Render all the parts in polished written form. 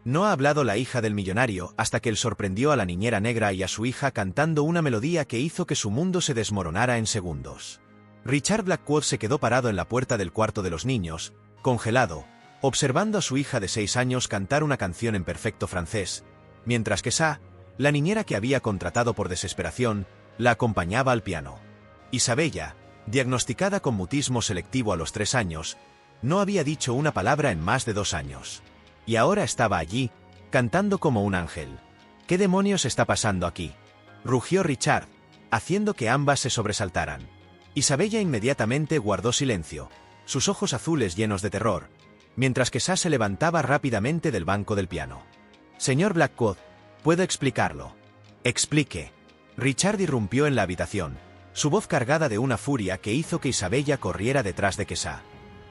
No ha hablado la hija del millonario hasta que él sorprendió a la niñera negra y a su hija cantando una melodía que hizo que su mundo se desmoronara en segundos. Richard Blackwood se quedó parado en la puerta del cuarto de los niños, congelado, observando a su hija de 6 años cantar una canción en perfecto francés, mientras que Sa, la niñera que había contratado por desesperación, la acompañaba al piano. Isabella, diagnosticada con mutismo selectivo a los 3 años, no había dicho una palabra en más de 2 años. Y ahora estaba allí, cantando como un ángel. ¿Qué demonios está pasando aquí?, rugió Richard, haciendo que ambas se sobresaltaran. Isabella inmediatamente guardó silencio, sus ojos azules llenos de terror, mientras que Sa se levantaba rápidamente del banco del piano. Señor Blackwood, puedo explicarlo. Explique. Richard irrumpió en la habitación, su voz cargada de una furia que hizo que Isabella corriera detrás de Sa.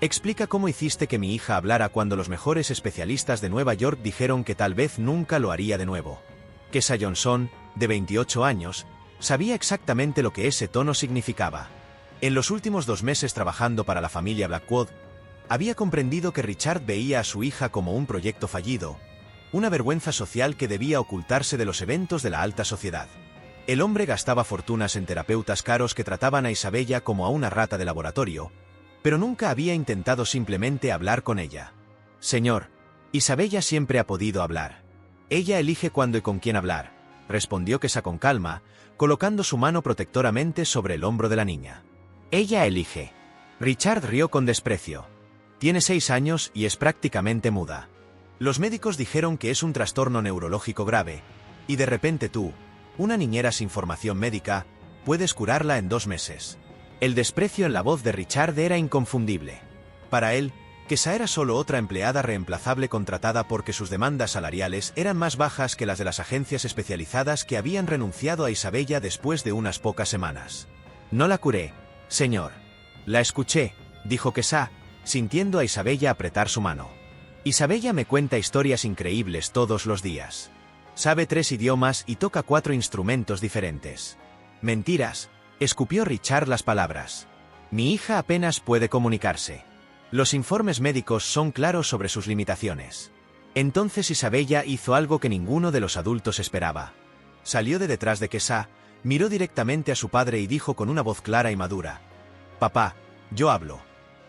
Explica cómo hiciste que mi hija hablara cuando los mejores especialistas de Nueva York dijeron que tal vez nunca lo haría de nuevo. Sa Johnson, de 28 años, sabía exactamente lo que ese tono significaba. En los últimos 2 meses trabajando para la familia Blackwood, había comprendido que Richard veía a su hija como un proyecto fallido, una vergüenza social que debía ocultarse de los eventos de la alta sociedad. El hombre gastaba fortunas en terapeutas caros que trataban a Isabella como a una rata de laboratorio, pero nunca había intentado simplemente hablar con ella. Señor, Isabella siempre ha podido hablar. Ella elige cuándo y con quién hablar, respondió Sa con calma, colocando su mano protectoramente sobre el hombro de la niña. Ella elige. Richard rió con desprecio. Tiene 6 años y es prácticamente muda. Los médicos dijeron que es un trastorno neurológico grave, y de repente tú, una niñera sin formación médica, puedes curarla en 2 meses. El desprecio en la voz de Richard era inconfundible. Para él, Sa era solo otra empleada reemplazable contratada porque sus demandas salariales eran más bajas que las de las agencias especializadas que habían renunciado a Isabella después de unas pocas semanas. No la curé, señor. La escuché, dijo Sa, sintiendo a Isabella apretar su mano. Isabella me cuenta historias increíbles todos los días. Sabe 3 idiomas y toca 4 instrumentos diferentes. Mentiras. Escupió Richard las palabras. Mi hija apenas puede comunicarse. Los informes médicos son claros sobre sus limitaciones. Entonces Isabella hizo algo que ninguno de los adultos esperaba. Salió de detrás de Sa, miró directamente a su padre y dijo con una voz clara y madura: Papá, yo hablo.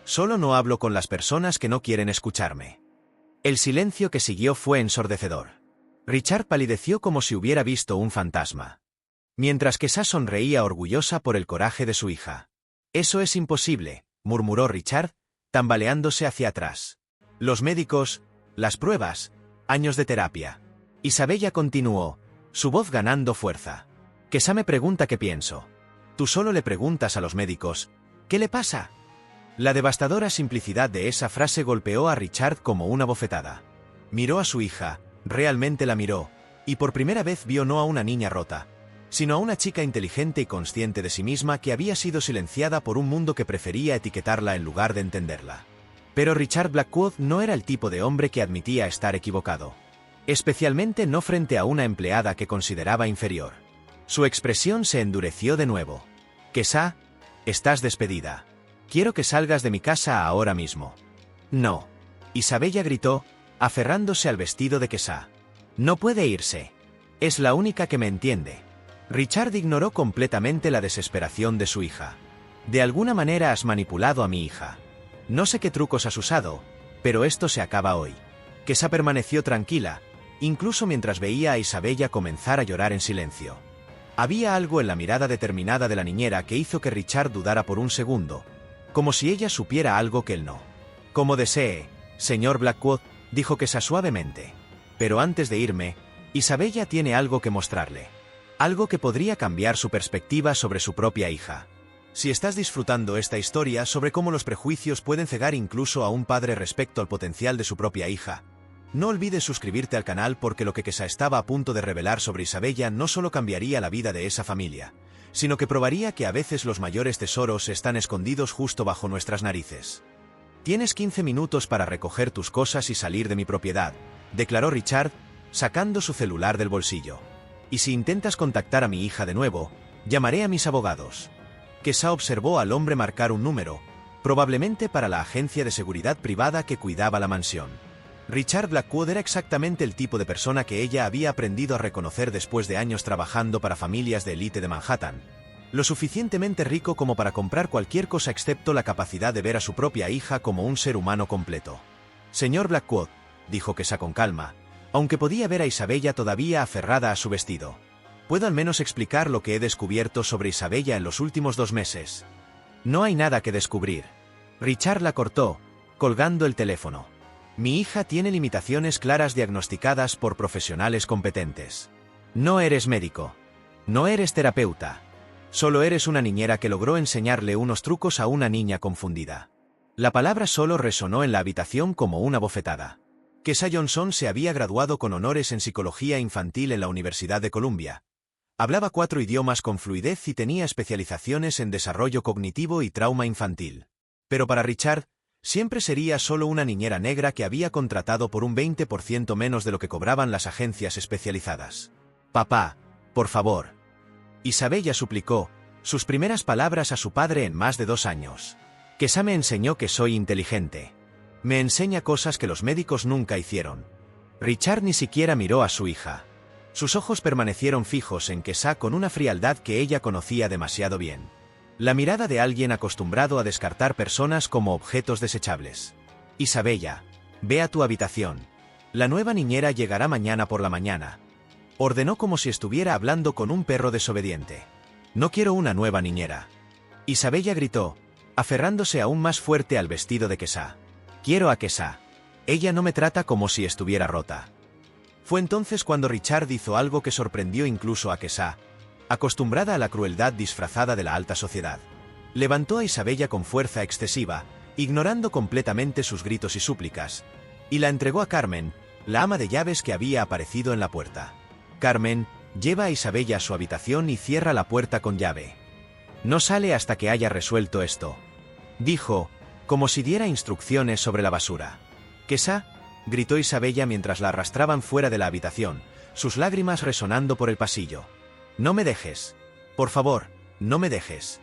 Solo no hablo con las personas que no quieren escucharme. El silencio que siguió fue ensordecedor. Richard palideció como si hubiera visto un fantasma. Mientras Sa sonreía orgullosa por el coraje de su hija. Eso es imposible, murmuró Richard, tambaleándose hacia atrás. Los médicos, las pruebas, años de terapia. Isabella continuó, su voz ganando fuerza. Sa me pregunta qué pienso. Tú solo le preguntas a los médicos, ¿qué le pasa? La devastadora simplicidad de esa frase golpeó a Richard como una bofetada. Miró a su hija, realmente la miró, y por primera vez vio no a una niña rota, sino a una chica inteligente y consciente de sí misma que había sido silenciada por un mundo que prefería etiquetarla en lugar de entenderla. Pero Richard Blackwood no era el tipo de hombre que admitía estar equivocado. Especialmente no frente a una empleada que consideraba inferior. Su expresión se endureció de nuevo. Sa, estás despedida. Quiero que salgas de mi casa ahora mismo. No. Isabella gritó, aferrándose al vestido de Sa. No puede irse. Es la única que me entiende. Richard ignoró completamente la desesperación de su hija. De alguna manera has manipulado a mi hija. No sé qué trucos has usado, pero esto se acaba hoy. Sa permaneció tranquila, incluso mientras veía a Isabella comenzar a llorar en silencio. Había algo en la mirada determinada de la niñera que hizo que Richard dudara por un segundo, como si ella supiera algo que él no. Como desee, señor Blackwood, dijo Sa suavemente. Pero antes de irme, Isabella tiene algo que mostrarle. Algo que podría cambiar su perspectiva sobre su propia hija. Si estás disfrutando esta historia sobre cómo los prejuicios pueden cegar incluso a un padre respecto al potencial de su propia hija, no olvides suscribirte al canal porque lo que Sa estaba a punto de revelar sobre Isabella no solo cambiaría la vida de esa familia, sino que probaría que a veces los mayores tesoros están escondidos justo bajo nuestras narices. Tienes 15 minutos para recoger tus cosas y salir de mi propiedad, declaró Richard, sacando su celular del bolsillo. Y si intentas contactar a mi hija de nuevo, llamaré a mis abogados. Sa observó al hombre marcar un número, probablemente para la agencia de seguridad privada que cuidaba la mansión. Richard Blackwood era exactamente el tipo de persona que ella había aprendido a reconocer después de años trabajando para familias de élite de Manhattan. Lo suficientemente rico como para comprar cualquier cosa excepto la capacidad de ver a su propia hija como un ser humano completo. Señor Blackwood, dijo Kesha con calma, aunque podía ver a Isabella todavía aferrada a su vestido. ¿Puedo al menos explicar lo que he descubierto sobre Isabella en los últimos 2 meses? No hay nada que descubrir. Richard la cortó, colgando el teléfono. Mi hija tiene limitaciones claras diagnosticadas por profesionales competentes. No eres médico. No eres terapeuta. Solo eres una niñera que logró enseñarle unos trucos a una niña confundida. La palabra solo resonó en la habitación como una bofetada. Kesha Johnson se había graduado con honores en psicología infantil en la Universidad de Columbia. Hablaba 4 idiomas con fluidez y tenía especializaciones en desarrollo cognitivo y trauma infantil. Pero para Richard, siempre sería solo una niñera negra que había contratado por un 20% menos de lo que cobraban las agencias especializadas. Papá, por favor. Isabella suplicó, sus primeras palabras a su padre en más de 2 años. Kesha me enseñó que soy inteligente. Me enseña cosas que los médicos nunca hicieron. Richard ni siquiera miró a su hija. Sus ojos permanecieron fijos en Kesha con una frialdad que ella conocía demasiado bien. La mirada de alguien acostumbrado a descartar personas como objetos desechables. Isabella, ve a tu habitación. La nueva niñera llegará mañana por la mañana. Ordenó como si estuviera hablando con un perro desobediente. No quiero una nueva niñera. Isabella gritó, aferrándose aún más fuerte al vestido de Kesha. Quiero a Kesha. Ella no me trata como si estuviera rota. Fue entonces cuando Richard hizo algo que sorprendió incluso a Kesha, acostumbrada a la crueldad disfrazada de la alta sociedad. Levantó a Isabella con fuerza excesiva, ignorando completamente sus gritos y súplicas, y la entregó a Carmen, la ama de llaves que había aparecido en la puerta. Carmen, lleva a Isabella a su habitación y cierra la puerta con llave. No sale hasta que haya resuelto esto, dijo, como si diera instrucciones sobre la basura. Kesha, gritó Isabella mientras la arrastraban fuera de la habitación, sus lágrimas resonando por el pasillo. No me dejes. Por favor, no me dejes.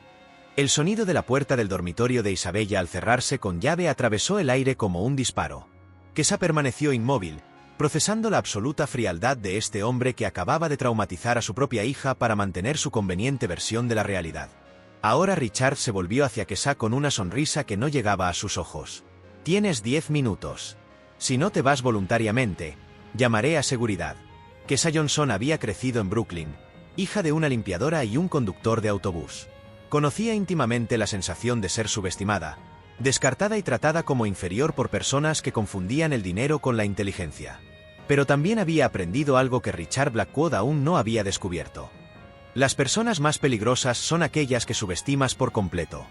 El sonido de la puerta del dormitorio de Isabella al cerrarse con llave atravesó el aire como un disparo. Kesha permaneció inmóvil, procesando la absoluta frialdad de este hombre que acababa de traumatizar a su propia hija para mantener su conveniente versión de la realidad. Ahora Richard se volvió hacia Kesha con una sonrisa que no llegaba a sus ojos. Tienes 10 minutos. Si no te vas voluntariamente, llamaré a seguridad. Kesha Johnson había crecido en Brooklyn, hija de una limpiadora y un conductor de autobús. Conocía íntimamente la sensación de ser subestimada, descartada y tratada como inferior por personas que confundían el dinero con la inteligencia. Pero también había aprendido algo que Richard Blackwood aún no había descubierto. Las personas más peligrosas son aquellas que subestimas por completo.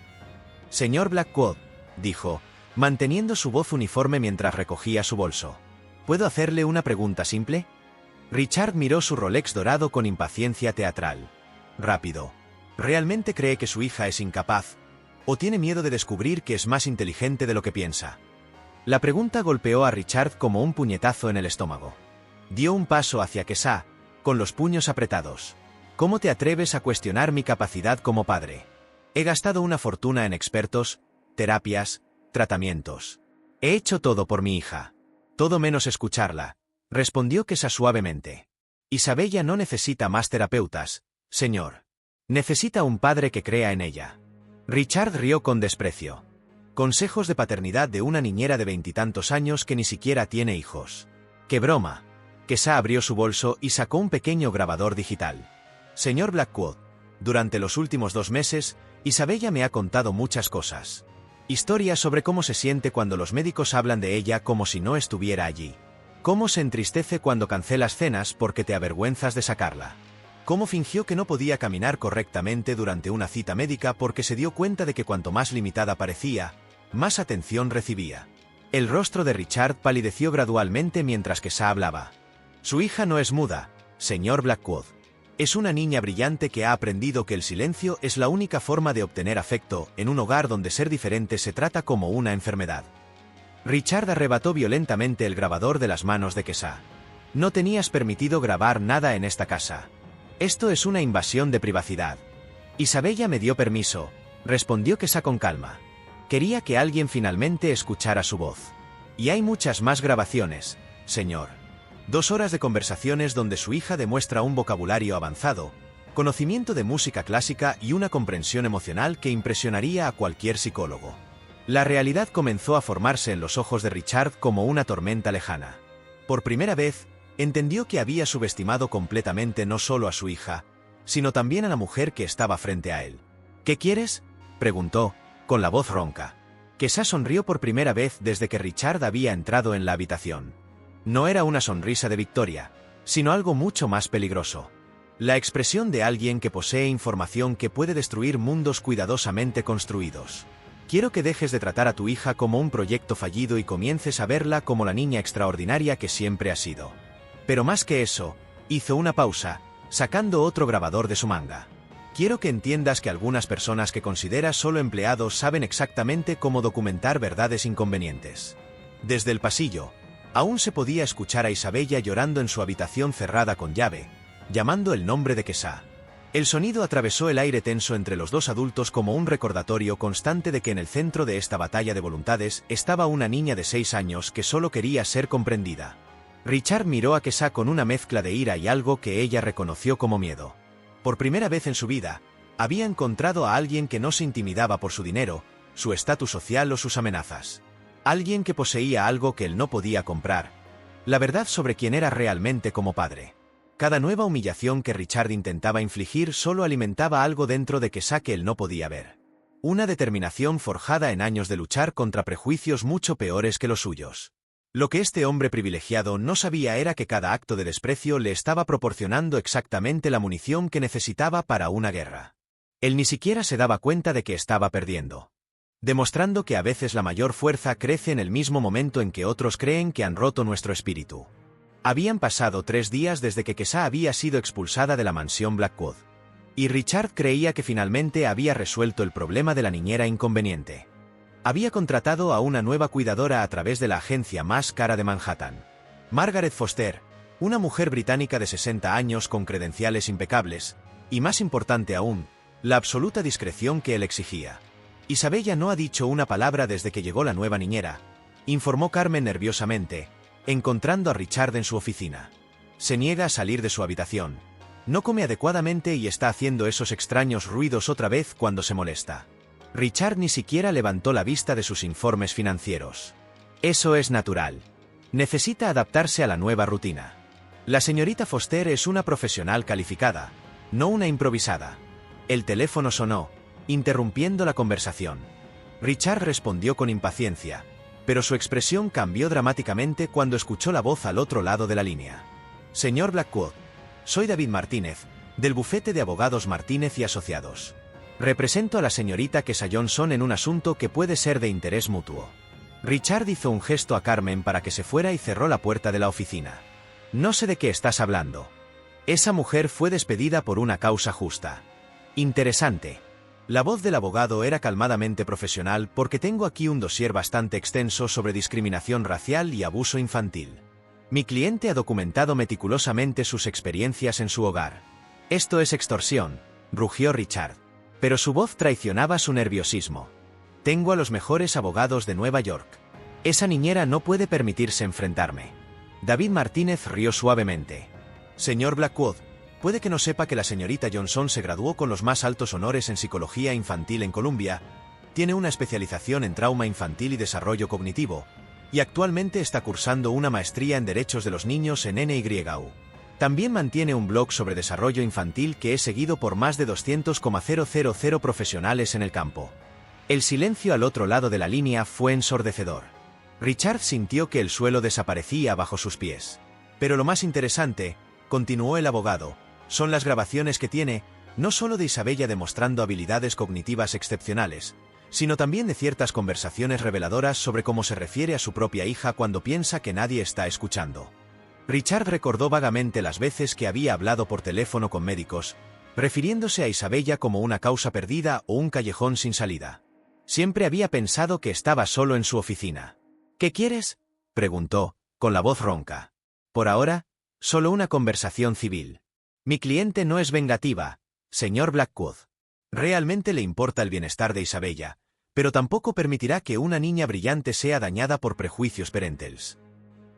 Señor Blackwood, dijo, manteniendo su voz uniforme mientras recogía su bolso. ¿Puedo hacerle una pregunta simple? Richard miró su Rolex dorado con impaciencia teatral. Rápido. ¿Realmente cree que su hija es incapaz? ¿O tiene miedo de descubrir que es más inteligente de lo que piensa? La pregunta golpeó a Richard como un puñetazo en el estómago. Dio un paso hacia Kesha, con los puños apretados. ¿Cómo te atreves a cuestionar mi capacidad como padre? He gastado una fortuna en expertos, terapias, tratamientos. He hecho todo por mi hija. Todo menos escucharla, respondió Kesha suavemente. Isabella no necesita más terapeutas, señor. Necesita un padre que crea en ella. Richard rió con desprecio. Consejos de paternidad de una niñera de 20 y tantos años que ni siquiera tiene hijos. ¡Qué broma! Kesha abrió su bolso y sacó un pequeño grabador digital. Señor Blackwood, durante los últimos 2 meses, Isabella me ha contado muchas cosas. Historias sobre cómo se siente cuando los médicos hablan de ella como si no estuviera allí. Cómo se entristece cuando cancelas cenas porque te avergüenzas de sacarla. Cómo fingió que no podía caminar correctamente durante una cita médica porque se dio cuenta de que cuanto más limitada parecía, más atención recibía. El rostro de Richard palideció gradualmente mientras Kesha hablaba. Su hija no es muda, señor Blackwood. Es una niña brillante que ha aprendido que el silencio es la única forma de obtener afecto en un hogar donde ser diferente se trata como una enfermedad. Richard arrebató violentamente el grabador de las manos de Kesha. No tenías permitido grabar nada en esta casa. Esto es una invasión de privacidad. Isabella me dio permiso, respondió Kesha con calma. Quería que alguien finalmente escuchara su voz. Y hay muchas más grabaciones, señor. 2 horas de conversaciones donde su hija demuestra un vocabulario avanzado, conocimiento de música clásica y una comprensión emocional que impresionaría a cualquier psicólogo. La realidad comenzó a formarse en los ojos de Richard como una tormenta lejana. Por primera vez, entendió que había subestimado completamente no solo a su hija, sino también a la mujer que estaba frente a él. ¿Qué quieres?, preguntó, con la voz ronca. Kesha sonrió por primera vez desde que Richard había entrado en la habitación. No era una sonrisa de victoria, sino algo mucho más peligroso. La expresión de alguien que posee información que puede destruir mundos cuidadosamente construidos. Quiero que dejes de tratar a tu hija como un proyecto fallido y comiences a verla como la niña extraordinaria que siempre ha sido. Pero más que eso, hizo una pausa, sacando otro grabador de su manga. Quiero que entiendas que algunas personas que consideras solo empleados saben exactamente cómo documentar verdades inconvenientes. Desde el pasillo, aún se podía escuchar a Isabella llorando en su habitación cerrada con llave, llamando el nombre de Kesha. El sonido atravesó el aire tenso entre los dos adultos como un recordatorio constante de que en el centro de esta batalla de voluntades estaba una niña de 6 años que solo quería ser comprendida. Richard miró a Kesha con una mezcla de ira y algo que ella reconoció como miedo. Por primera vez en su vida, había encontrado a alguien que no se intimidaba por su dinero, su estatus social o sus amenazas. Alguien que poseía algo que él no podía comprar. La verdad sobre quién era realmente como padre. Cada nueva humillación que Richard intentaba infligir solo alimentaba algo dentro de Kesha que él no podía ver. Una determinación forjada en años de luchar contra prejuicios mucho peores que los suyos. Lo que este hombre privilegiado no sabía era que cada acto de desprecio le estaba proporcionando exactamente la munición que necesitaba para una guerra. Él ni siquiera se daba cuenta de que estaba perdiendo. Demostrando que a veces la mayor fuerza crece en el mismo momento en que otros creen que han roto nuestro espíritu. Habían pasado 3 días desde que Kesha había sido expulsada de la mansión Blackwood. Y Richard creía que finalmente había resuelto el problema de la niñera inconveniente. Había contratado a una nueva cuidadora a través de la agencia más cara de Manhattan. Margaret Foster, una mujer británica de 60 años con credenciales impecables, y más importante aún, la absoluta discreción que él exigía. Isabella no ha dicho una palabra desde que llegó la nueva niñera, informó Carmen nerviosamente, encontrando a Richard en su oficina. Se niega a salir de su habitación. No come adecuadamente y está haciendo esos extraños ruidos otra vez cuando se molesta. Richard ni siquiera levantó la vista de sus informes financieros. Eso es natural. Necesita adaptarse a la nueva rutina. La señorita Foster es una profesional calificada, no una improvisada. El teléfono sonó, interrumpiendo la conversación. Richard respondió con impaciencia, pero su expresión cambió dramáticamente cuando escuchó la voz al otro lado de la línea. Señor Blackwood, soy David Martínez, del bufete de abogados Martínez y Asociados. Represento a la señorita Kesha Johnson en un asunto que puede ser de interés mutuo. Richard hizo un gesto a Carmen para que se fuera y cerró la puerta de la oficina. No sé de qué estás hablando. Esa mujer fue despedida por una causa justa. Interesante. La voz del abogado era calmadamente profesional porque tengo aquí un dossier bastante extenso sobre discriminación racial y abuso infantil. Mi cliente ha documentado meticulosamente sus experiencias en su hogar. Esto es extorsión, rugió Richard. Pero su voz traicionaba su nerviosismo. Tengo a los mejores abogados de Nueva York. Esa niñera no puede permitirse enfrentarme. David Martínez rió suavemente. Señor Blackwood, puede que no sepa que la señorita Johnson se graduó con los más altos honores en psicología infantil en Columbia, tiene una especialización en trauma infantil y desarrollo cognitivo, y actualmente está cursando una maestría en derechos de los niños en NYU. También mantiene un blog sobre desarrollo infantil que es seguido por más de 200,000 profesionales en el campo. El silencio al otro lado de la línea fue ensordecedor. Richard sintió que el suelo desaparecía bajo sus pies. Pero lo más interesante, continuó el abogado, son las grabaciones que tiene, no solo de Isabella demostrando habilidades cognitivas excepcionales, sino también de ciertas conversaciones reveladoras sobre cómo se refiere a su propia hija cuando piensa que nadie está escuchando. Richard recordó vagamente las veces que había hablado por teléfono con médicos, refiriéndose a Isabella como una causa perdida o un callejón sin salida. Siempre había pensado que estaba solo en su oficina. ¿Qué quieres?, preguntó, con la voz ronca. Por ahora, solo una conversación civil. Mi cliente no es vengativa, señor Blackwood. Realmente le importa el bienestar de Isabella, pero tampoco permitirá que una niña brillante sea dañada por prejuicios parentales.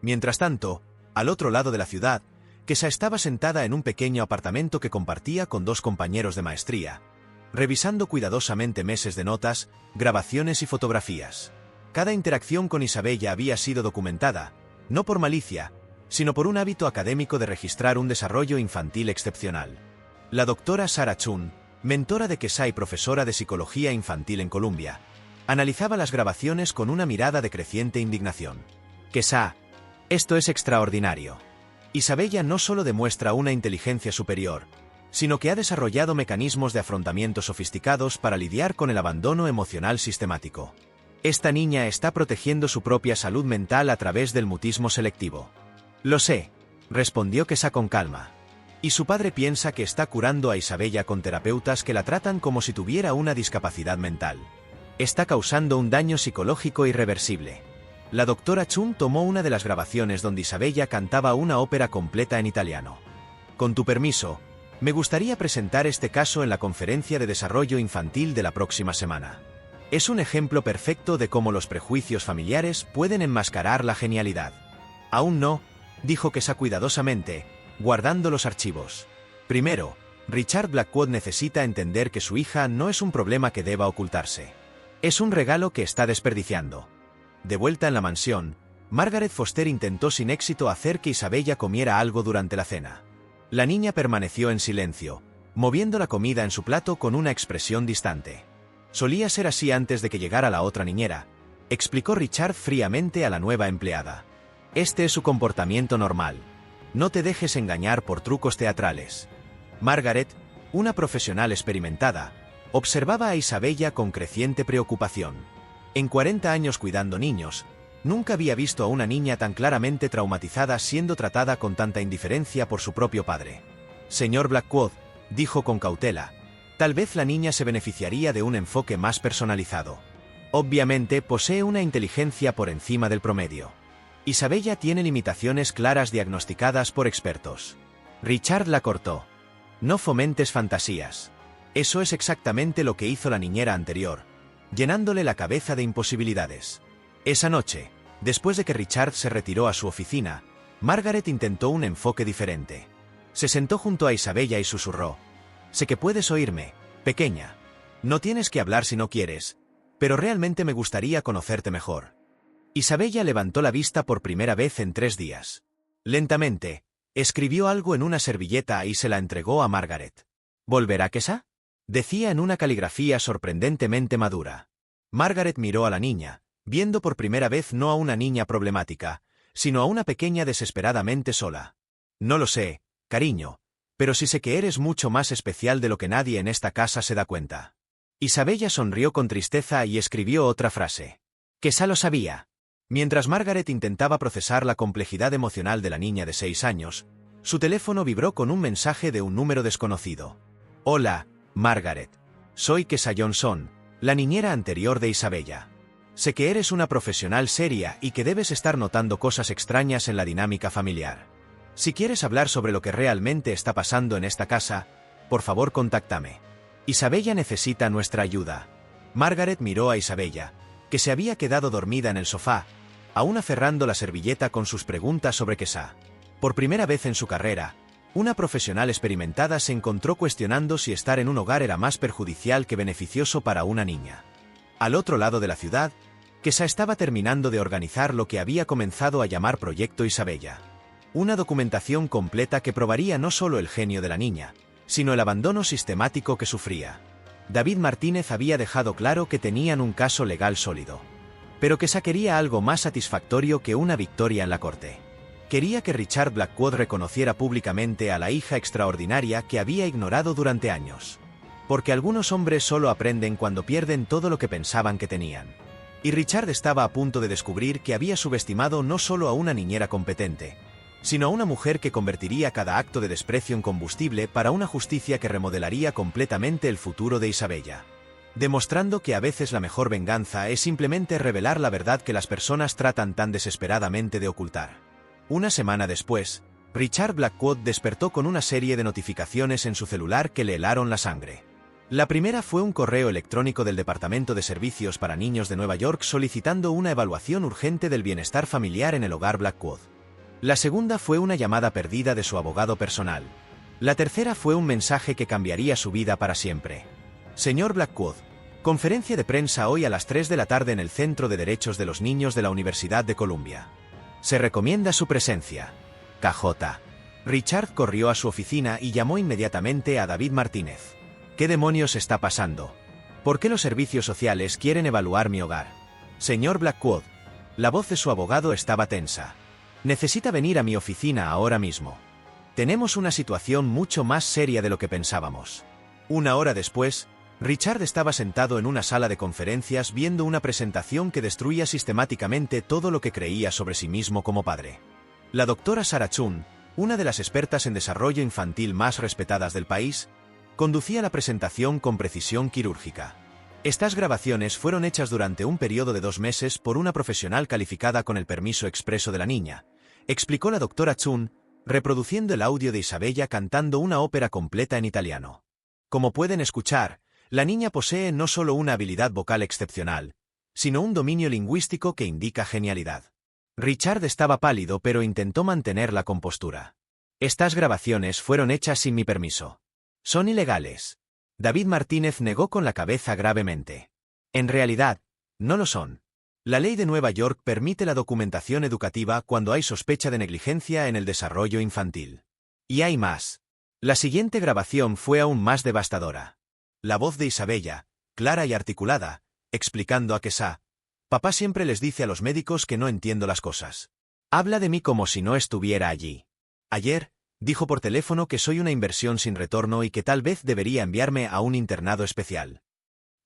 Mientras tanto, al otro lado de la ciudad, Kesha estaba sentada en un pequeño apartamento que compartía con dos compañeros de maestría, revisando cuidadosamente meses de notas, grabaciones y fotografías. Cada interacción con Isabella había sido documentada, no por malicia, sino por un hábito académico de registrar un desarrollo infantil excepcional. La doctora Sarah Chun, mentora de Kesha y profesora de psicología infantil en Columbia, analizaba las grabaciones con una mirada de creciente indignación. Kesha, esto es extraordinario. Isabella no solo demuestra una inteligencia superior, sino que ha desarrollado mecanismos de afrontamiento sofisticados para lidiar con el abandono emocional sistemático. Esta niña está protegiendo su propia salud mental a través del mutismo selectivo. Lo sé, respondió Kesha con calma. Y su padre piensa que está curando a Isabella con terapeutas que la tratan como si tuviera una discapacidad mental. Está causando un daño psicológico irreversible. La doctora Chun tomó una de las grabaciones donde Isabella cantaba una ópera completa en italiano. Con tu permiso, me gustaría presentar este caso en la conferencia de desarrollo infantil de la próxima semana. Es un ejemplo perfecto de cómo los prejuicios familiares pueden enmascarar la genialidad. Aún no, dijo Kesha cuidadosamente, guardando los archivos. Primero, Richard Blackwood necesita entender que su hija no es un problema que deba ocultarse. Es un regalo que está desperdiciando. De vuelta en la mansión, Margaret Foster intentó sin éxito hacer que Isabella comiera algo durante la cena. La niña permaneció en silencio, moviendo la comida en su plato con una expresión distante. Solía ser así antes de que llegara la otra niñera, explicó Richard fríamente a la nueva empleada. Este es su comportamiento normal. No te dejes engañar por trucos teatrales. Margaret, una profesional experimentada, observaba a Isabella con creciente preocupación. En 40 años cuidando niños, nunca había visto a una niña tan claramente traumatizada siendo tratada con tanta indiferencia por su propio padre. Señor Blackwood, dijo con cautela, tal vez la niña se beneficiaría de un enfoque más personalizado. Obviamente posee una inteligencia por encima del promedio. Isabella tiene limitaciones claras diagnosticadas por expertos. Richard la cortó. No fomentes fantasías. Eso es exactamente lo que hizo la niñera anterior, llenándole la cabeza de imposibilidades. Esa noche, después de que Richard se retiró a su oficina, Margaret intentó un enfoque diferente. Se sentó junto a Isabella y susurró. Sé que puedes oírme, pequeña. No tienes que hablar si no quieres, pero realmente me gustaría conocerte mejor. Isabella levantó la vista por primera vez en 3 días. Lentamente, escribió algo en una servilleta y se la entregó a Margaret. ¿Volverá Kesha?, decía en una caligrafía sorprendentemente madura. Margaret miró a la niña, viendo por primera vez no a una niña problemática, sino a una pequeña desesperadamente sola. No lo sé, cariño, pero sí sé que eres mucho más especial de lo que nadie en esta casa se da cuenta. Isabella sonrió con tristeza y escribió otra frase. Kesha lo sabía. Mientras Margaret intentaba procesar la complejidad emocional de la niña de 6 años, su teléfono vibró con un mensaje de un número desconocido. Hola, Margaret. Soy Kesha Johnson, la niñera anterior de Isabella. Sé que eres una profesional seria y que debes estar notando cosas extrañas en la dinámica familiar. Si quieres hablar sobre lo que realmente está pasando en esta casa, por favor contáctame. Isabella necesita nuestra ayuda. Margaret miró a Isabella, que se había quedado dormida en el sofá, aún aferrando la servilleta con sus preguntas sobre Kesha. Por primera vez en su carrera, una profesional experimentada se encontró cuestionando si estar en un hogar era más perjudicial que beneficioso para una niña. Al otro lado de la ciudad, Kesha estaba terminando de organizar lo que había comenzado a llamar Proyecto Isabella. Una documentación completa que probaría no solo el genio de la niña, sino el abandono sistemático que sufría. David Martínez había dejado claro que tenían un caso legal sólido. Pero Kesha quería algo más satisfactorio que una victoria en la corte. Quería que Richard Blackwood reconociera públicamente a la hija extraordinaria que había ignorado durante años. Porque algunos hombres solo aprenden cuando pierden todo lo que pensaban que tenían. Y Richard estaba a punto de descubrir que había subestimado no solo a una niñera competente, sino a una mujer que convertiría cada acto de desprecio en combustible para una justicia que remodelaría completamente el futuro de Isabella. Demostrando que a veces la mejor venganza es simplemente revelar la verdad que las personas tratan tan desesperadamente de ocultar. Una semana después, Richard Blackwood despertó con una serie de notificaciones en su celular que le helaron la sangre. La primera fue un correo electrónico del Departamento de Servicios para Niños de Nueva York solicitando una evaluación urgente del bienestar familiar en el hogar Blackwood. La segunda fue una llamada perdida de su abogado personal. La tercera fue un mensaje que cambiaría su vida para siempre. Señor Blackwood, conferencia de prensa hoy a las 3 de la tarde en el Centro de Derechos de los Niños de la Universidad de Columbia. Se recomienda su presencia. KJ. Richard corrió a su oficina y llamó inmediatamente a David Martínez. ¿Qué demonios está pasando? ¿Por qué los servicios sociales quieren evaluar mi hogar? Señor Blackwood. La voz de su abogado estaba tensa. Necesita venir a mi oficina ahora mismo. Tenemos una situación mucho más seria de lo que pensábamos. Una hora después, Richard estaba sentado en una sala de conferencias viendo una presentación que destruía sistemáticamente todo lo que creía sobre sí mismo como padre. La doctora Sarah Chun, una de las expertas en desarrollo infantil más respetadas del país, conducía la presentación con precisión quirúrgica. Estas grabaciones fueron hechas durante un periodo de 2 meses por una profesional calificada con el permiso expreso de la niña, explicó la doctora Chun, reproduciendo el audio de Isabella cantando una ópera completa en italiano. Como pueden escuchar, la niña posee no solo una habilidad vocal excepcional, sino un dominio lingüístico que indica genialidad. Richard estaba pálido pero intentó mantener la compostura. Estas grabaciones fueron hechas sin mi permiso. Son ilegales. David Martínez negó con la cabeza gravemente. En realidad, no lo son. La ley de Nueva York permite la documentación educativa cuando hay sospecha de negligencia en el desarrollo infantil. Y hay más. La siguiente grabación fue aún más devastadora. La voz de Isabella, clara y articulada, explicando a Kesha: papá siempre les dice a los médicos que no entiendo las cosas. Habla de mí como si no estuviera allí. Ayer, dijo por teléfono que soy una inversión sin retorno y que tal vez debería enviarme a un internado especial.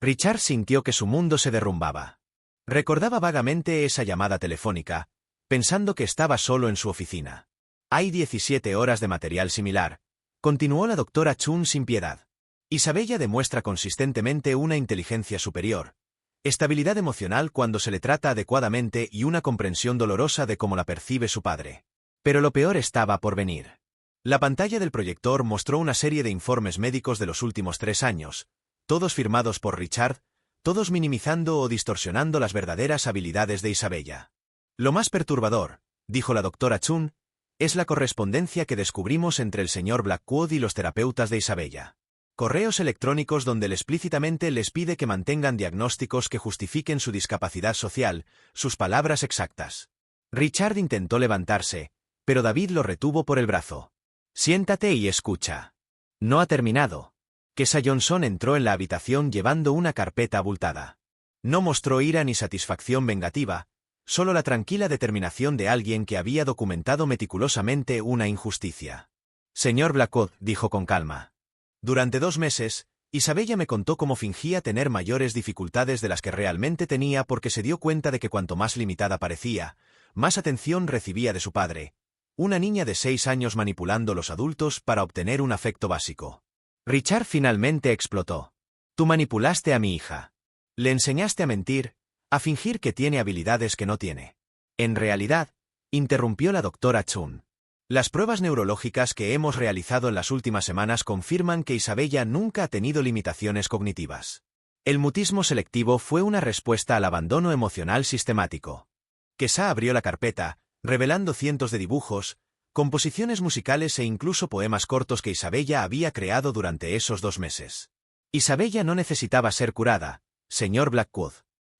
Richard sintió que su mundo se derrumbaba. Recordaba vagamente esa llamada telefónica, pensando que estaba solo en su oficina. Hay 17 horas de material similar, continuó la doctora Chun sin piedad. Isabella demuestra consistentemente una inteligencia superior, estabilidad emocional cuando se le trata adecuadamente y una comprensión dolorosa de cómo la percibe su padre. Pero lo peor estaba por venir. La pantalla del proyector mostró una serie de informes médicos de los últimos 3 años, todos firmados por Richard, todos minimizando o distorsionando las verdaderas habilidades de Isabella. Lo más perturbador, dijo la doctora Chun, es la correspondencia que descubrimos entre el señor Blackwood y los terapeutas de Isabella. Correos electrónicos donde él explícitamente les pide que mantengan diagnósticos que justifiquen su discapacidad social, sus palabras exactas. Richard intentó levantarse, pero David lo retuvo por el brazo. Siéntate y escucha. No ha terminado. Kesha Johnson entró en la habitación llevando una carpeta abultada. No mostró ira ni satisfacción vengativa, solo la tranquila determinación de alguien que había documentado meticulosamente una injusticia. Señor Blackwood, dijo con calma. Durante 2 meses, Isabella me contó cómo fingía tener mayores dificultades de las que realmente tenía porque se dio cuenta de que cuanto más limitada parecía, más atención recibía de su padre, una niña de 6 años manipulando a los adultos para obtener un afecto básico. Richard finalmente explotó. Tú manipulaste a mi hija. Le enseñaste a mentir, a fingir que tiene habilidades que no tiene. En realidad, interrumpió la doctora Chun. Las pruebas neurológicas que hemos realizado en las últimas semanas confirman que Isabella nunca ha tenido limitaciones cognitivas. El mutismo selectivo fue una respuesta al abandono emocional sistemático. Kesha abrió la carpeta, revelando cientos de dibujos, composiciones musicales e incluso poemas cortos que Isabella había creado durante esos 2 meses. Isabella no necesitaba ser curada, señor Blackwood.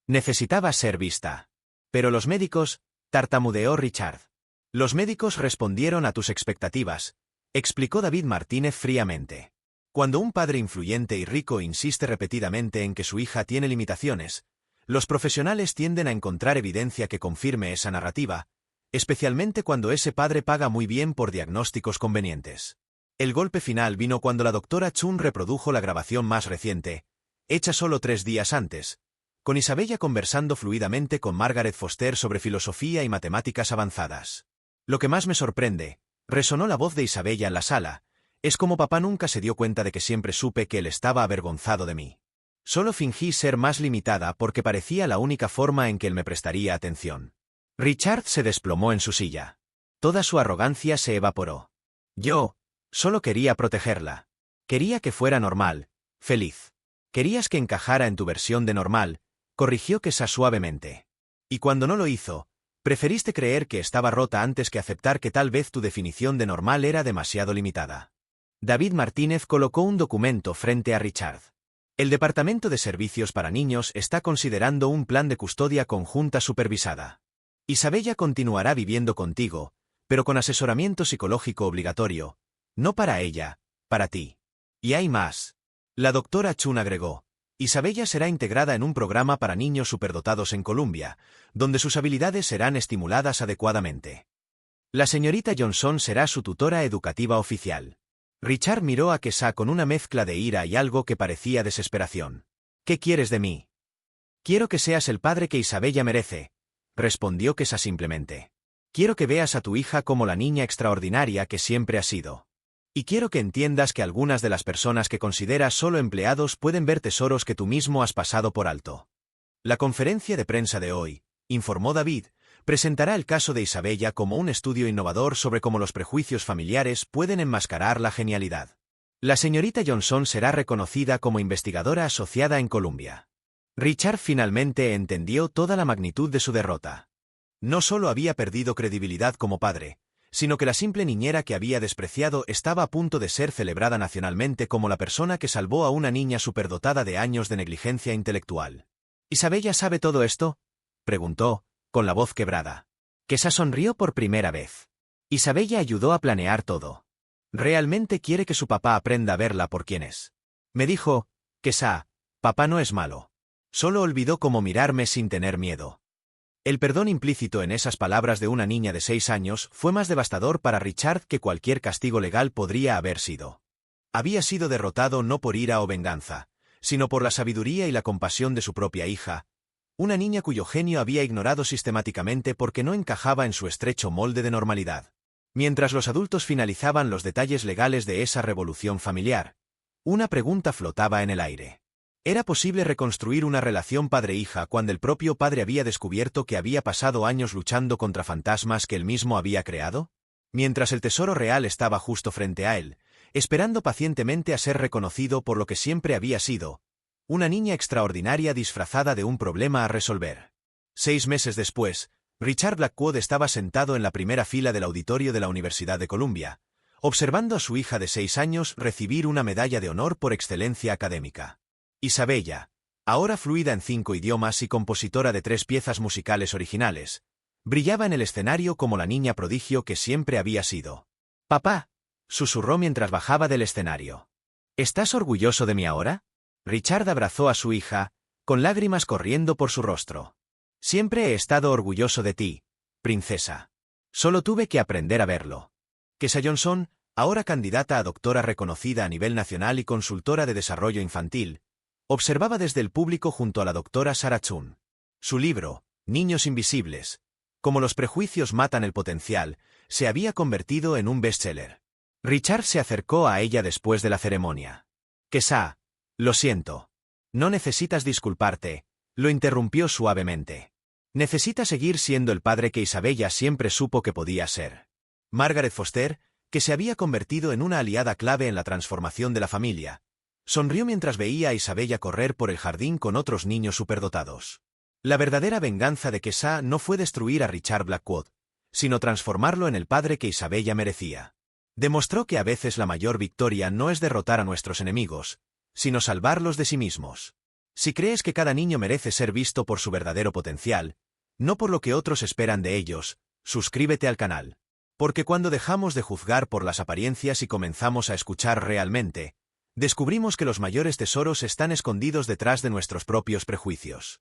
Necesitaba ser vista. Pero los médicos, tartamudeó Richard. Los médicos respondieron a tus expectativas, explicó David Martínez fríamente. Cuando un padre influyente y rico insiste repetidamente en que su hija tiene limitaciones, los profesionales tienden a encontrar evidencia que confirme esa narrativa, especialmente cuando ese padre paga muy bien por diagnósticos convenientes. El golpe final vino cuando la doctora Chun reprodujo la grabación más reciente, hecha solo 3 días antes, con Isabella conversando fluidamente con Margaret Foster sobre filosofía y matemáticas avanzadas. Lo que más me sorprende, resonó la voz de Isabella en la sala, es como papá nunca se dio cuenta de que siempre supe que él estaba avergonzado de mí. Solo fingí ser más limitada porque parecía la única forma en que él me prestaría atención. Richard se desplomó en su silla. Toda su arrogancia se evaporó. Yo solo quería protegerla. Quería que fuera normal, feliz. Querías que encajara en tu versión de normal, corrigió Kesa suavemente. Y cuando no lo hizo, preferiste creer que estaba rota antes que aceptar que tal vez tu definición de normal era demasiado limitada. David Martínez colocó un documento frente a Richard. El Departamento de Servicios para Niños está considerando un plan de custodia conjunta supervisada. Isabella continuará viviendo contigo, pero con asesoramiento psicológico obligatorio, no para ella, para ti. Y hay más. La doctora Chun agregó. Isabella será integrada en un programa para niños superdotados en Columbia, donde sus habilidades serán estimuladas adecuadamente. La señorita Johnson será su tutora educativa oficial. Richard miró a Kesa con una mezcla de ira y algo que parecía desesperación. ¿Qué quieres de mí? Quiero que seas el padre que Isabella merece, respondió Kesa simplemente. Quiero que veas a tu hija como la niña extraordinaria que siempre ha sido. Y quiero que entiendas que algunas de las personas que consideras solo empleados pueden ver tesoros que tú mismo has pasado por alto. La conferencia de prensa de hoy, informó David, presentará el caso de Isabella como un estudio innovador sobre cómo los prejuicios familiares pueden enmascarar la genialidad. La señorita Johnson será reconocida como investigadora asociada en Columbia. Richard finalmente entendió toda la magnitud de su derrota. No solo había perdido credibilidad como padre, sino que la simple niñera que había despreciado estaba a punto de ser celebrada nacionalmente como la persona que salvó a una niña superdotada de años de negligencia intelectual. ¿Isabella sabe todo esto?, preguntó, con la voz quebrada. Kesa sonrió por primera vez. Isabella ayudó a planear todo. Realmente quiere que su papá aprenda a verla por quien es. Me dijo, Kesa, papá no es malo. Solo olvidó cómo mirarme sin tener miedo. El perdón implícito en esas palabras de una niña de 6 años fue más devastador para Richard que cualquier castigo legal podría haber sido. Había sido derrotado no por ira o venganza, sino por la sabiduría y la compasión de su propia hija, una niña cuyo genio había ignorado sistemáticamente porque no encajaba en su estrecho molde de normalidad. Mientras los adultos finalizaban los detalles legales de esa revolución familiar, una pregunta flotaba en el aire. ¿Era posible reconstruir una relación padre-hija cuando el propio padre había descubierto que había pasado años luchando contra fantasmas que él mismo había creado? Mientras el tesoro real estaba justo frente a él, esperando pacientemente a ser reconocido por lo que siempre había sido, una niña extraordinaria disfrazada de un problema a resolver. 6 meses después, Richard Blackwood estaba sentado en la primera fila del auditorio de la Universidad de Columbia, observando a su hija de 6 años recibir una medalla de honor por excelencia académica. Isabella, ahora fluida en 5 idiomas y compositora de 3 piezas musicales originales, brillaba en el escenario como la niña prodigio que siempre había sido. «Papá», susurró mientras bajaba del escenario. «¿Estás orgulloso de mí ahora?» Richard abrazó a su hija, con lágrimas corriendo por su rostro. «Siempre he estado orgulloso de ti, princesa. Solo tuve que aprender a verlo». Kesa Johnson, ahora candidata a doctora reconocida a nivel nacional y consultora de desarrollo infantil, observaba desde el público junto a la doctora Sarah Chun. Su libro, Niños Invisibles, cómo los prejuicios matan el potencial, se había convertido en un bestseller. Richard se acercó a ella después de la ceremonia. «Kesa, lo siento. No necesitas disculparte», lo interrumpió suavemente. «Necesita seguir siendo el padre que Isabella siempre supo que podía ser». Margaret Foster, que se había convertido en una aliada clave en la transformación de la familia, sonrió mientras veía a Isabella correr por el jardín con otros niños superdotados. La verdadera venganza de Kesa no fue destruir a Richard Blackwood, sino transformarlo en el padre que Isabella merecía. Demostró que a veces la mayor victoria no es derrotar a nuestros enemigos, sino salvarlos de sí mismos. Si crees que cada niño merece ser visto por su verdadero potencial, no por lo que otros esperan de ellos, suscríbete al canal. Porque cuando dejamos de juzgar por las apariencias y comenzamos a escuchar realmente, descubrimos que los mayores tesoros están escondidos detrás de nuestros propios prejuicios.